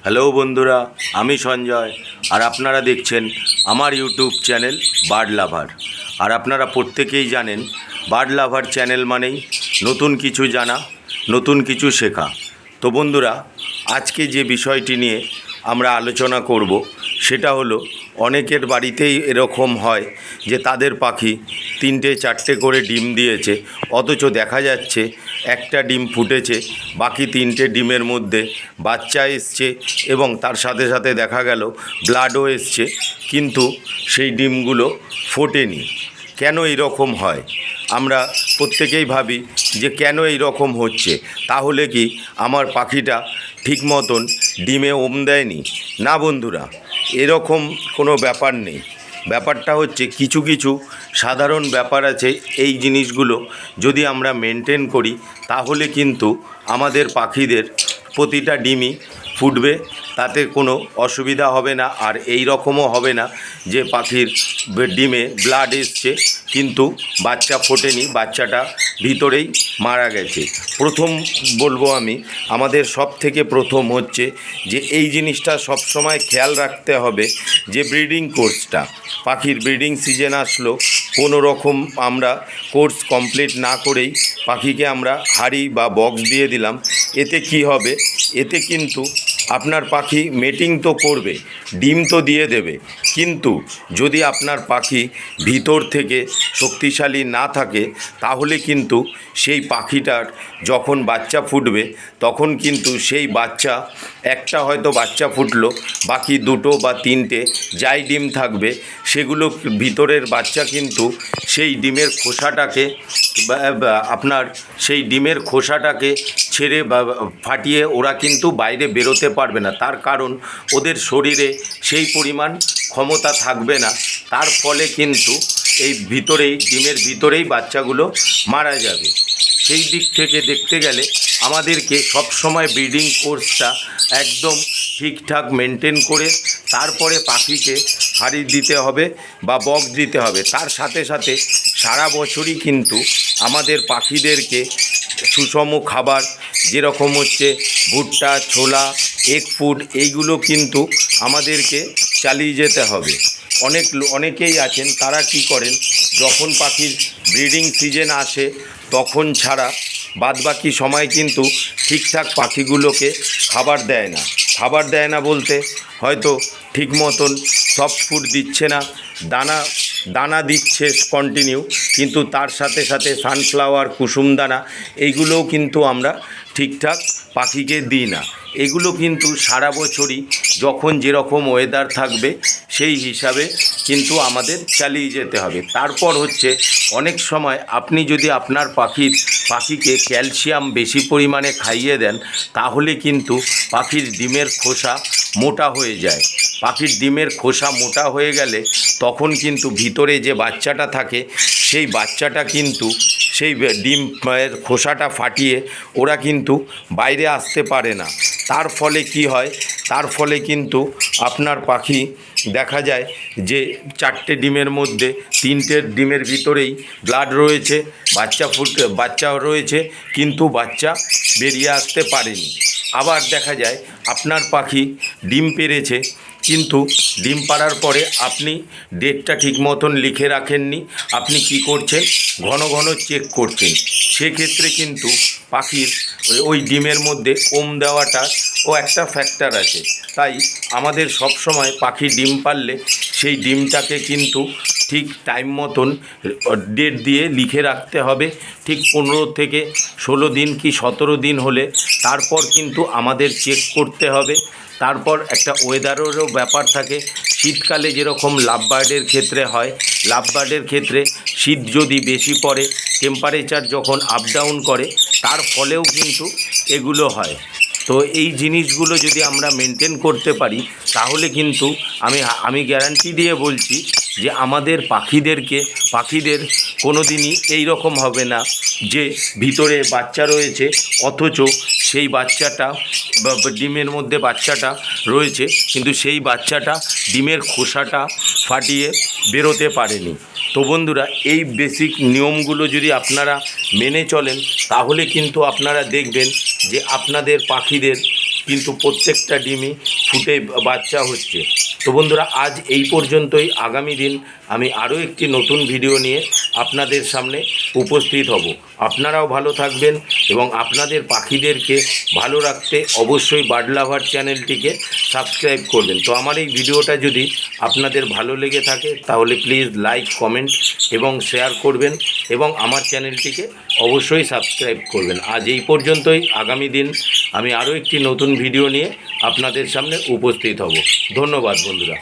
Hello বন্ধুরা, আমি সঞ্জয় আর আপনারা দেখছেন আমার ইউটিউব চ্যানেল বার্ড লাভার। আর আপনারা প্রত্যেকেই জানেন বার্ড লাভার চ্যানেল মানেই নতুন কিছু জানা, নতুন কিছু শেখা। তো বন্ধুরা, আজকে যে বিষয়টি নিয়ে আমরা আলোচনা করব সেটা হলো, অনেকের বাড়িতেই এরকম হয় যে তাদের পাখি 3-4টে করে ডিম দিয়েছে, অথচ দেখা যাচ্ছে একটা ডিম ফুটেছে, বাকি 3টে ডিমের মধ্যে বাচ্চা এসছে এবং তার সাথে সাথে দেখা গেল ব্লাডও এসছে, কিন্তু সেই ডিমগুলো ফোটেনি। কেন এইরকম হয়? আমরা প্রত্যেকেই ভাবি যে কেন এই রকম হচ্ছে, তাহলে কি আমার পাখিটা ঠিক মতন ডিমে দেয়নি? না বন্ধুরা, এরকম কোনো ব্যাপার নেই। ব্যাপারটা হচ্ছে কিছু কিছু সাধারণ ব্যাপার আছে। এই জিনিসগুলো যদি আমরা মেনটেন করি তাহলে কিন্তু আমাদের পাখিদের প্রতিটা ডিমই ফুটবে, তাতে কোনো অসুবিধা হবে না। আর এই রকমও হবে না যে পাখির ডিমে ব্লাড এসছে কিন্তু বাচ্চা ফোটেনি, বাচ্চাটা ভিতরেই মারা গেছে। প্রথম বলবো আমি, আমাদের সব থেকে প্রথম হচ্ছে যে এই জিনিসটা সবসময় খেয়াল রাখতে হবে যে ব্রিডিং কোর্সটা, পাখির ব্রিডিং সিজন আসলো, কোনো রকম আমরা কোর্স কমপ্লিট না করেই পাখিকে আমরা হাঁড়ি বা বক্স দিয়ে দিলাম, এতে কি হবে? এতে কিন্তু আপনার পাখি মেটিং তো করবে, ডিম তো দিয়ে দেবে, কিন্তু যদি আপনার পাখি ভিতর থেকে শক্তিশালী না থাকে তাহলে কিন্তু সেই পাখিটার যখন বাচ্চা ফুটবে তখন কিন্তু সেই বাচ্চা, একটা হয়তো বাচ্চা ফুটলো, বাকি 2টো বা 3টে যাই ডিম থাকবে সেগুলো ভিতরের বাচ্চা কিন্তু সেই ডিমের খোসাটাকে আপনার সেই ডিমের খোসাটাকে ছেড়ে বা ফাটিয়ে ওরা কিন্তু বাইরে বেরোতে পারবে না। তার কারণ ওদের শরীরে সেই পরিমাণ ক্ষমতা থাকবে না। তার ফলে কিন্তু এই ভিতরেই, ডিমের ভিতরেই বাচ্চাগুলো মারা যাবে। সেই দিক থেকে দেখতে গেলে আমাদেরকে সবসময় ব্রিডিং কোর্সটা একদম ঠিকঠাক মেনটেন করে তারপরে পাখিকে হাঁড়ি দিতে হবে বা বক্স দিতে হবে। তার সাথে সাথে সারা বছরই কিন্তু আমাদের পাখিদেরকে সুষম খাবার, যেরকম হচ্ছে ভুট্টা, ছোলা, এগ ফুড, এইগুলো কিন্তু আমাদেরকে চালিয়ে যেতে হবে। অনেকেই আছেন তারা কি করেন, যখন পাখির ব্রিডিং সিজন আসে তখন ছাড়া বাদবাকি সময় কিন্তু ঠিকঠাক পাখিগুলোকে খাবার দেয় না। খাবার দেয় না বলতে হয়তো ঠিক মতন সফট ফুড দিচ্ছে না, দানা দিচ্ছে কন্টিনিউ, কিন্তু তার সাথে সাথে সানফ্লাওয়ার, কুসুম দানা, এইগুলোও কিন্তু আমরা ঠিকঠাক পাখিকে দিই না। এগুলো কিন্তু সারা বছরই যখন যেরকম ওয়েদার থাকবে সেই হিসাবে কিন্তু আমাদের চালিয়ে যেতে হবে। তারপর হচ্ছে, অনেক সময় আপনি যদি আপনার পাখিকে ক্যালসিয়াম বেশি পরিমাণে খাইয়ে দেন তাহলে কিন্তু পাখির ডিমের খোসা মোটা হয়ে যায়। পাখির ডিমের খোসা মোটা হয়ে গেলে তখন কিন্তু ভিতরে যে বাচ্চাটা থাকে সেই বাচ্চাটা কিন্তু সেই ডিমের খোসাটা ফাটিয়ে ওরা কিন্তু বাইরে আসতে পারে না। তার ফলে কি হয়? তার ফলে কিন্তু আপনার পাখি দেখা যায় যে 4টে ডিমের মধ্যে 3টে ডিমের ভিতরেই ব্লাড রয়েছে, বাচ্চা রয়েছে, কিন্তু বাচ্চা বেরিয়ে আসতে পারেনি। আবার দেখা যায় আপনার পাখি ডিম পেড়েছে, কিন্তু ডিম পাড়ার পরে আপনি ডেটটা ঠিক মতন লিখে রাখেননি, আপনি কি করছেন? ঘন ঘন চেক করছেন। সেক্ষেত্রে কিন্তু পাখির ওই ডিমের মধ্যে দেওয়াটা একটা ফ্যাক্টর আছে। তাই আমাদের সব সময় পাখি ডিম পারলে সেই ডিমটাকে কিন্তু ঠিক টাইম মতন ডেট দিয়ে লিখে রাখতে হবে। ঠিক 15 থেকে 16 দিন কি 17 দিন হলে তারপর কিন্তু আমাদের চেক করতে হবে। তারপর একটা ওয়েদারেরও ব্যাপার থাকে। শীতকালে যেরকম লাভবার্ডের ক্ষেত্রে হয়, লাভবার্ডের ক্ষেত্রে শীত যদি বেশি পড়ে, টেম্পারেচার যখন আপ ডাউন করে, তার ফলেও কিন্তু এগুলো হয়। তো এই জিনিসগুলো যদি আমরা মেনটেন করতে পারি তাহলে কিন্তু আমি গ্যারান্টি দিয়ে বলছি যে আমাদের পাখিদের কোনো দিনই এই রকম হবে না যে ভিতরে বাচ্চা রয়েছে অথচ সেই বাচ্চাটা ডিমের মধ্যে বাচ্চাটা রয়েছে কিন্তু সেই বাচ্চাটা ডিমের খোসাটা ফাটিয়ে বেরোতে পারেনি। তো বন্ধুরা, এই বেসিক নিয়মগুলো যদি আপনারা মেনে চলেন তাহলে কিন্তু আপনারা দেখবেন যে আপনাদের পাখিদের কিন্তু প্রত্যেকটা ডিমই ফুটে বাচ্চা হচ্ছে। তো বন্ধুরা, আজ এই পর্যন্তই। আগামী দিন আমি আরও একটি নতুন ভিডিও নিয়ে আপনাদের সামনে উপস্থিত হব। আপনারাও ভালো থাকবেন এবং আপনাদের পাখিদেরকে ভালো রাখতে অবশ্যই বার্ড লাভার চ্যানেলটিকে সাবস্ক্রাইব করবেন। তো আমার এই ভিডিওটা যদি আপনাদের ভালো লেগে থাকে তাহলে প্লিজ লাইক, কমেন্ট এবং শেয়ার করবেন এবং আমার চ্যানেলটিকে অবশ্যই সাবস্ক্রাইব করবেন। আজ এই পর্যন্তই। আগামী দিন আমি আরও একটি নতুন ভিডিও নিয়ে আপনাদের সামনে উপস্থিত হব। ধন্যবাদ বন্ধুরা।